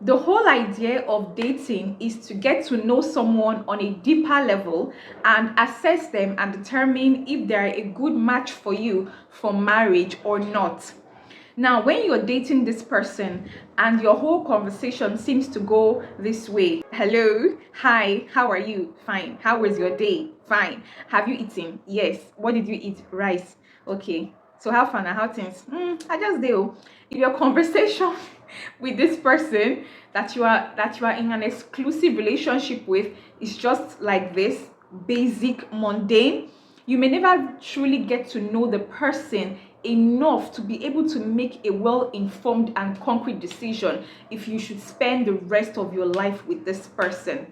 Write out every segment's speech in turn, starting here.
The whole idea of dating is to get to know someone on a deeper level and assess them and determine if they're a good match for you for marriage or not. Now, when you're dating this person and your whole conversation seems to go this way: hello, hi, how are you? Fine. How was your day? Fine. Have you eaten? Yes. What did you eat? Rice. Okay. So how far now? How things? I just do. If your conversation with this person that you are in an exclusive relationship with is just like this, basic, mundane, you may never truly get to know the person enough to be able to make a well-informed and concrete decision if you should spend the rest of your life with this person.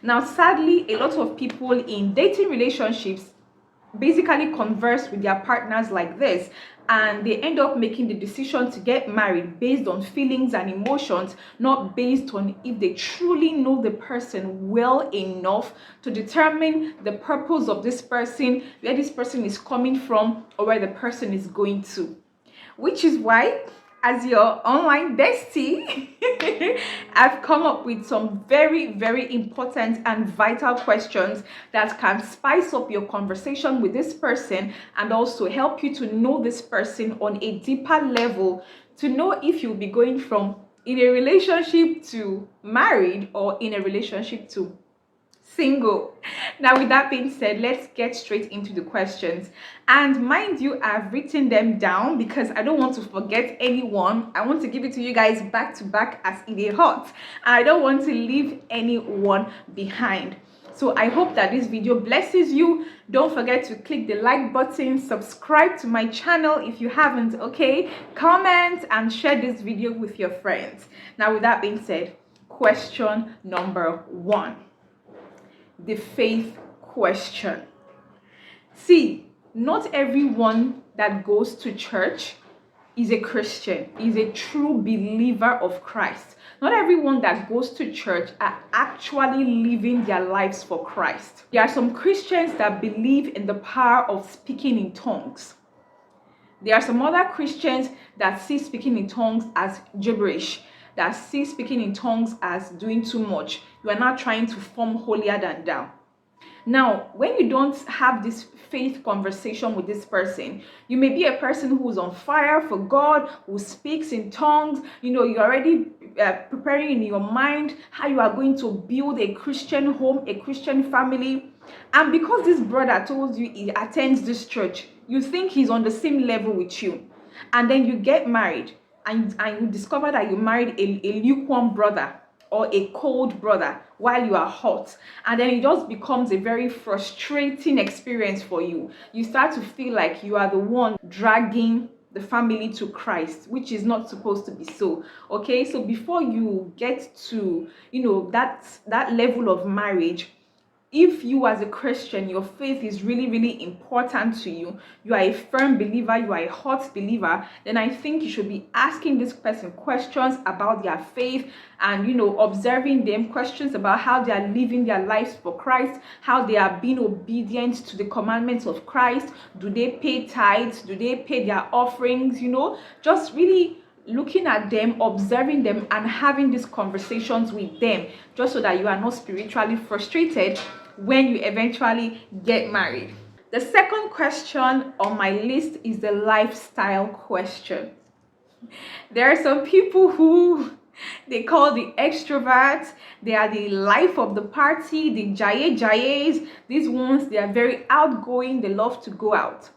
Now, sadly, a lot of people in dating relationships basically converse with their partners like this, and they end up making the decision to get married based on feelings and emotions, not based on if they truly know the person well enough to determine the purpose of this person, where this person is coming from, or where the person is going to. Which is why, as your online bestie, I've come up with some very, very important and vital questions that can spice up your conversation with this person and also help you to know this person on a deeper level, to know if you'll be going from in a relationship to married or in a relationship to single. Now, with that being said, let's get straight into the questions. And mind you, I've written them down because I don't want to forget anyone. I want to give it to you guys back to back as in a hot. I don't want to leave anyone behind. So I hope that this video blesses you. Don't forget to click the like button, subscribe to my channel if you haven't, okay? Comment and share this video with your friends. Now, with that being said, question number 1. The faith question. See, not everyone that goes to church is a Christian, is a true believer of Christ. Not everyone that goes to church are actually living their lives for Christ. There are some Christians that believe in the power of speaking in tongues. There are some other Christians that see speaking in tongues as gibberish, that see speaking in tongues as doing too much. You are not trying to form holier than thou. Now, when you don't have this faith conversation with this person, you may be a person who's on fire for God, who speaks in tongues. You're already preparing in your mind how you are going to build a Christian home, a Christian family. And because this brother told you he attends this church, you think he's on the same level with you. And then you get married and you discover that you married a lukewarm brother or a cold brother while you are hot, and then it just becomes a very frustrating experience for you. You start to feel like you are the one dragging the family to Christ, which is not supposed to be so. Okay, so before you get to that level of marriage, if you as a Christian, your faith is really, really important to you, you are a firm believer, you are a hot believer, then I think you should be asking this person questions about their faith and, observing them, questions about how they are living their lives for Christ, how they are being obedient to the commandments of Christ. Do they pay tithes? Do they pay their offerings? Just really looking at them, observing them, and having these conversations with them, just so that you are not spiritually frustrated when you eventually get married. The second question on my list is the lifestyle question. There are some people who they call the extroverts. They are the life of the party, the jayes. These ones, they are very outgoing. They love to go out.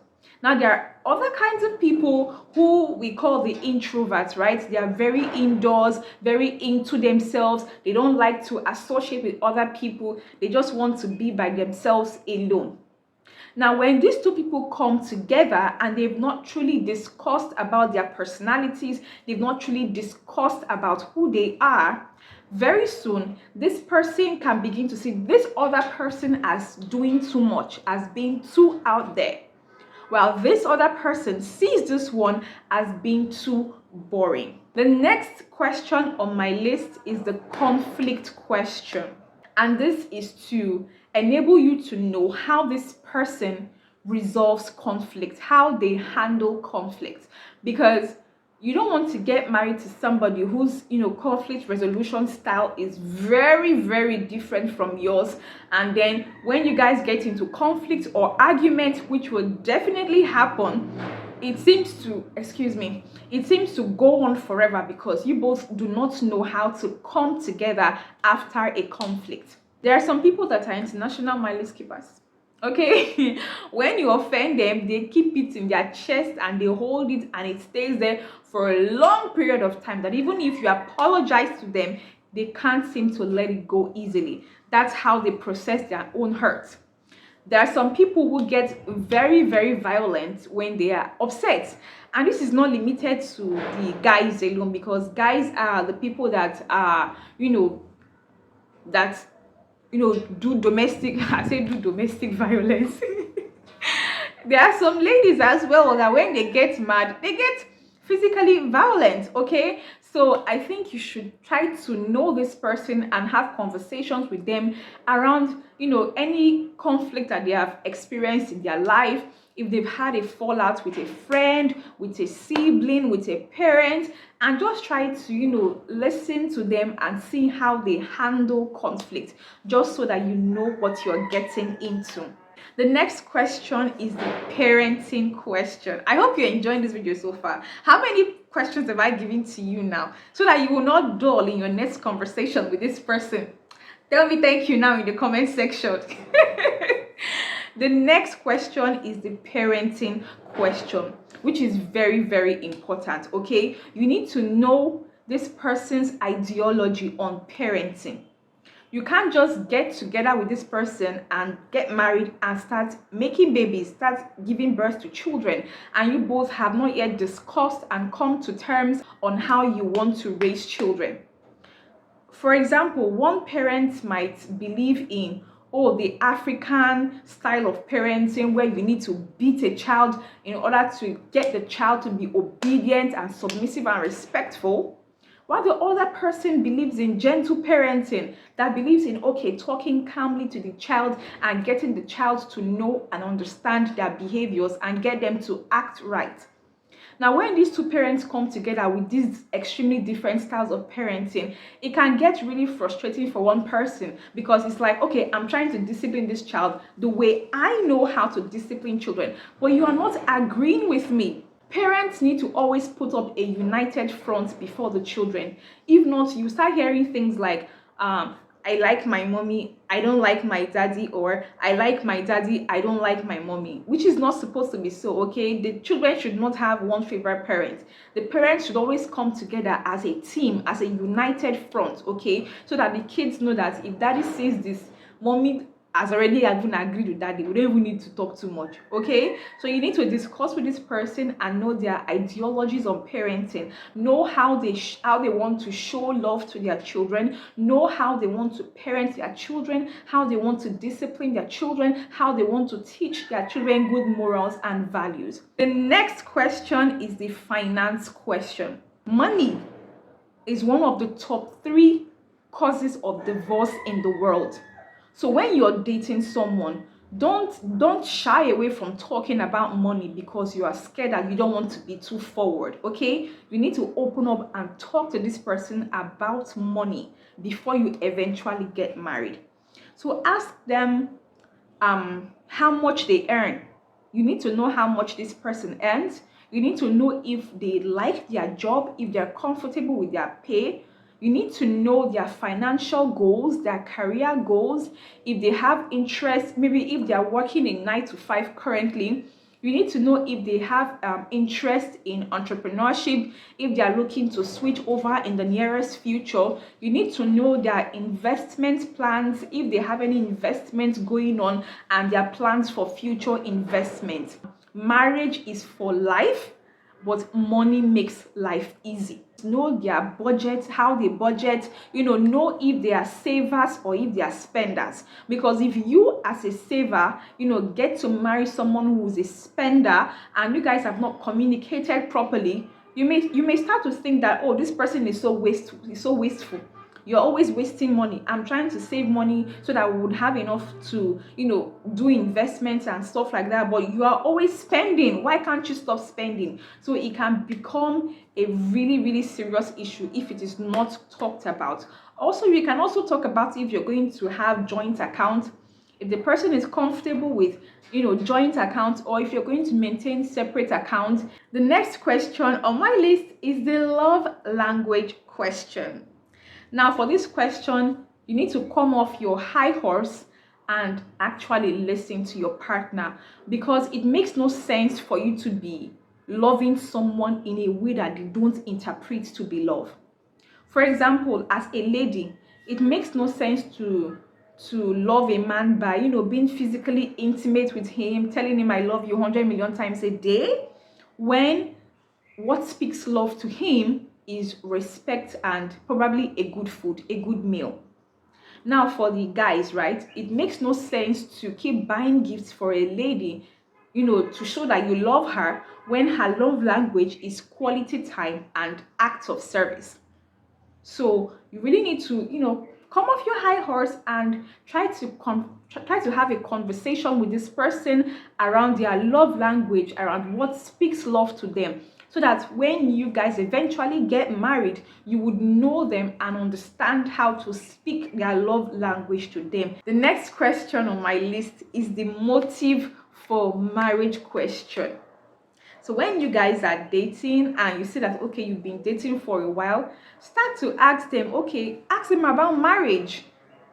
Now, there are other kinds of people who we call the introverts, right? They are very indoors, very into themselves. They don't like to associate with other people. They just want to be by themselves alone. Now, when these two people come together and they've not truly discussed about their personalities, they've not truly discussed about who they are, very soon, this person can begin to see this other person as doing too much, as being too out there, while this other person sees this one as being too boring. The next question on my list is the conflict question. And this is to enable you to know how this person resolves conflict, how they handle conflict. Because You don't want to get married to somebody whose, conflict resolution style is very, very different from yours. And then when you guys get into conflict or argument, which will definitely happen, it seems to go on forever because you both do not know how to come together after a conflict. There are some people that are international mileage keepers. Okay, when you offend them, they keep it in their chest and they hold it, and it stays there for a long period of time, that even if you apologize to them, they can't seem to let it go easily. That's how they process their own hurt. There are some people who get very, very violent when they are upset, and this is not limited to the guys alone, because guys are the people that are, that do domestic I say do domestic violence. There are some ladies as well that when they get mad, they get physically violent. Okay, so I think you should try to know this person and have conversations with them around any conflict that they have experienced in their life. If they've had a fallout with a friend, with a sibling, with a parent, and just try to listen to them and see how they handle conflict, just so that you know what you're getting into. The next question is the parenting question. I hope you're enjoying this video so far. How many questions have I given to you now, so that you will not dull in your next conversation with this person? Tell me thank you now in the comment section. The next question is the parenting question, which is very, very important. Okay, you need to know this person's ideology on parenting. You can't just get together with this person and get married and start making babies, start giving birth to children, and you both have not yet discussed and come to terms on how you want to raise children. For example, one parent might believe in the African style of parenting, where you need to beat a child in order to get the child to be obedient and submissive and respectful. While the other person believes in gentle parenting, that believes in talking calmly to the child and getting the child to know and understand their behaviors and get them to act right. Now, when these two parents come together with these extremely different styles of parenting, it can get really frustrating for one person, because it's like, okay, I'm trying to discipline this child the way I know how to discipline children, but you are not agreeing with me. Parents need to always put up a united front before the children. If not, you start hearing things like, I like my mommy, I don't like my daddy, or I like my daddy, I don't like my mommy, which is not supposed to be so. Okay, the children should not have one favorite parent. The parents should always come together as a team, as a united front. Okay, so that the kids know that if daddy says this, mommy has already even agreed with daddy. We don't even need to talk too much. Okay, so you need to discuss with this person and know their ideologies on parenting, know how they want to show love to their children, know how they want to parent their children, how they want to discipline their children, how they want to teach their children good morals and values. The next question is the finance question. Money is one of the top 3 causes of divorce in the world. So when you're dating someone, don't shy away from talking about money because you are scared that you don't want to be too forward. Okay, you need to open up and talk to this person about money before you eventually get married. So ask them how much they earn. You need to know how much this person earns. You need to know if they like their job, if they're comfortable with their pay. You need to know their financial goals, their career goals, if they have interest, maybe if they are working a 9 to 5 currently. You need to know if they have interest in entrepreneurship, if they are looking to switch over in the nearest future. You need to know their investment plans, if they have any investments going on, and their plans for future investments. Marriage is for life, but money makes life easy. Know their budget, how they budget, know if they are savers or if they are spenders. Because if you as a saver, get to marry someone who is a spender and you guys have not communicated properly, you may start to think that, oh, this person is so wasteful. You're always wasting money. I'm trying to save money so that we would have enough to, do investments and stuff like that. But you are always spending. Why can't you stop spending? So it can become a really, really serious issue if it is not talked about. Also, you can also talk about if you're going to have joint accounts, if the person is comfortable with joint accounts, or if you're going to maintain separate accounts. The next question on my list is the love language question. Now, for this question, you need to come off your high horse and actually listen to your partner, because it makes no sense for you to be loving someone in a way that they don't interpret to be love. For example, as a lady, it makes no sense to love a man by being physically intimate with him, telling him I love you 100 million times a day, when what speaks love to him is respect and probably a good food, a good meal. Now, for the guys, right, it makes no sense to keep buying gifts for a lady, to show that you love her, when her love language is quality time and acts of service. So you really need to, come off your high horse and try to have a conversation with this person around their love language, around what speaks love to them, so that when you guys eventually get married, you would know them and understand how to speak their love language to them. The next question on my list is the motive for marriage question. So when you guys are dating and you see that, okay, you've been dating for a while, start to ask them, ask them about marriage.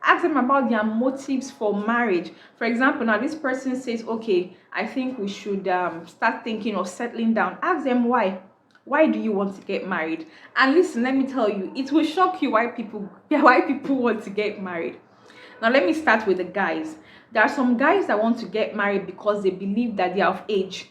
Ask them about their motives for marriage. For example, now this person says, okay, I think we should start thinking of settling down. Ask them why. Why do you want to get married? And listen, let me tell you, it will shock you why people want to get married. Now, let me start with the guys. There are some guys that want to get married because they believe that they are of age,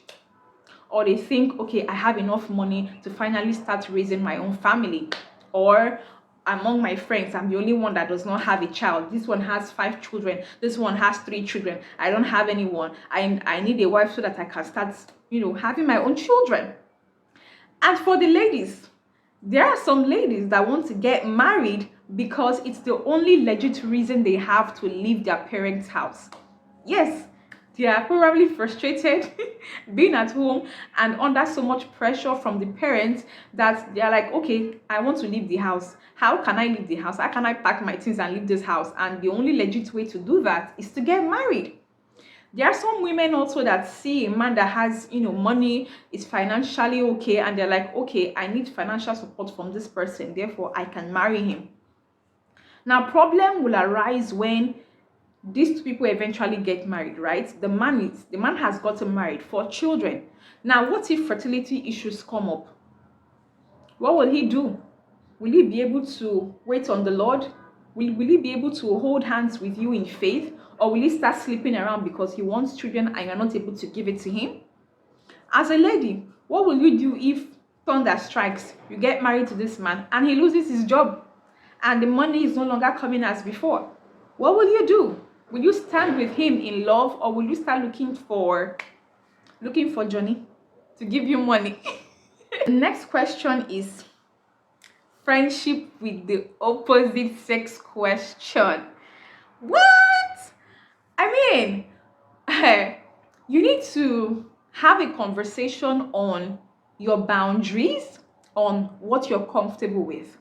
or they think, okay, I have enough money to finally start raising my own family, or among my friends, I'm the only one that does not have a child. This one has 5 children, this one has 3 children, I don't have anyone. I need a wife so that I can start having my own children. And for the ladies, there are some ladies that want to get married because it's the only legit reason they have to leave their parents' house. Yes, they are probably frustrated being at home and under so much pressure from the parents that they are like, okay, I want to leave the house. How can I leave the house? How can I pack my things and leave this house? And the only legit way to do that is to get married. There are some women also that see a man that has, money, is financially okay, and they're like, okay, I need financial support from this person, therefore I can marry him. Now, problem will arise when these two people eventually get married, right? The man has gotten married for children. Now, what if fertility issues come up? What will he do? Will he be able to wait on the Lord? Will he be able to hold hands with you in faith? Or will he start sleeping around because he wants children and you're not able to give it to him? As a lady, what will you do if thunder strikes? You get married to this man and he loses his job and the money is no longer coming as before. What will you do? Will you stand with him in love, or will you start looking for Johnny to give you money? The next question is friendship with the opposite sex question. What? I mean, you need to have a conversation on your boundaries, on what you're comfortable with.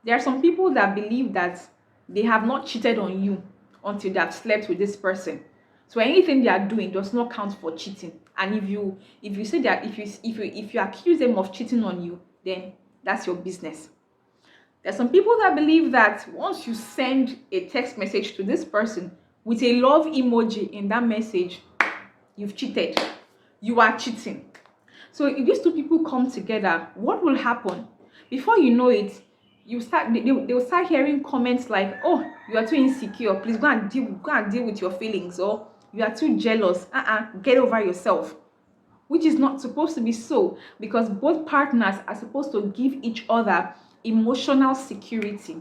There are some people that believe that they have not cheated on you until they have slept with this person. So anything they are doing does not count for cheating. And if you say that, if you accuse them of cheating on you, then that's your business. There's some people that believe that once you send a text message to this person with a love emoji in that message, you've cheated. You are cheating. So if these two people come together, what will happen? Before you know it, they'll start hearing comments like, oh, you are too insecure, please go and deal with your feelings, or you are too jealous, get over yourself. Which is not supposed to be so, because both partners are supposed to give each other emotional security.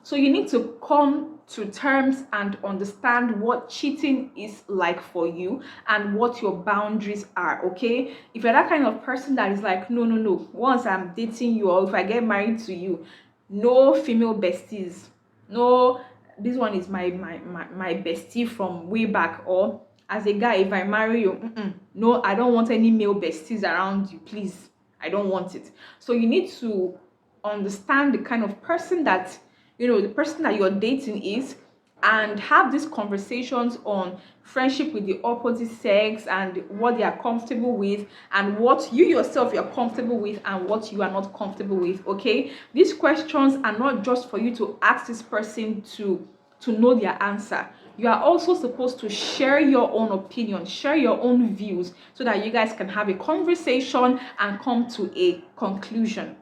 So you need to come to terms and understand what cheating is like for you and what your boundaries are, okay? If you're that kind of person that is like, no, once I'm dating you, or if I get married to you, no female besties. No, this one is my bestie from way back. Or as a guy, if I marry you, no, I don't want any male besties around you, please. I don't want it. So you need to understand the kind of person that, the person that you're dating is, and have these conversations on friendship with the opposite sex and what they are comfortable with, and what you yourself you're comfortable with and what you are not comfortable with. Okay, these questions are not just for you to ask this person to know their answer. You are also supposed to share your own opinion, share your own views, so that you guys can have a conversation and come to a conclusion.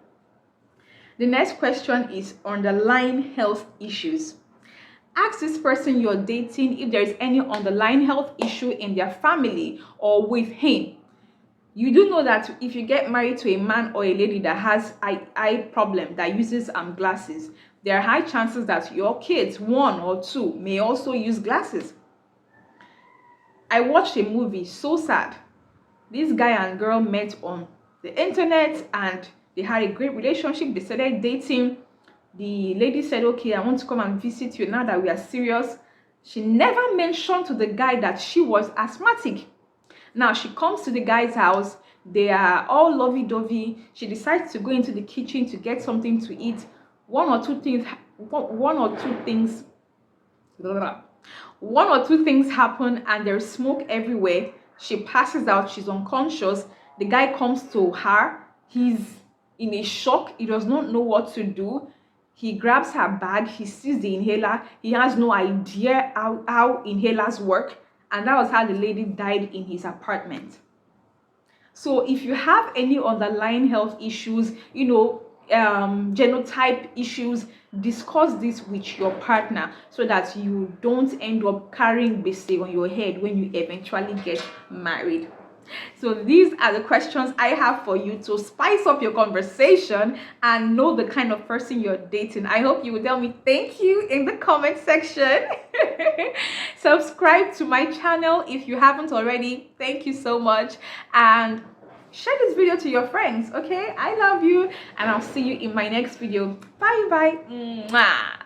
The next question is underlying health issues. Ask this person you're dating if there is any underlying health issue in their family or with him. You do know that if you get married to a man or a lady that has eye problem, that uses glasses, there are high chances that your kids, one or two, may also use glasses. I watched a movie, so sad. This guy and girl met on the internet and they had a great relationship. They started dating. The lady said, okay, I want to come and visit you now that we are serious. She never mentioned to the guy that she was asthmatic. Now she comes to the guy's house. They are all lovey-dovey. She decides to go into the kitchen to get something to eat. One or two things happen, and there's smoke everywhere. She passes out. She's unconscious. The guy comes to her. He's in a shock. He does not know what to do. He grabs her bag. He sees the inhaler. He has no idea how inhalers work. And that was how the lady died in his apartment. So if you have any underlying health issues, genotype issues, discuss this with your partner so that you don't end up carrying bese on your head when you eventually get married. So these are the questions I have for you to spice up your conversation and know the kind of person you're dating. I hope you will tell me thank you in the comment section. Subscribe to my channel if you haven't already. Thank you so much. And share this video to your friends. Okay, I love you, and I'll see you in my next video. Bye bye. Mwah.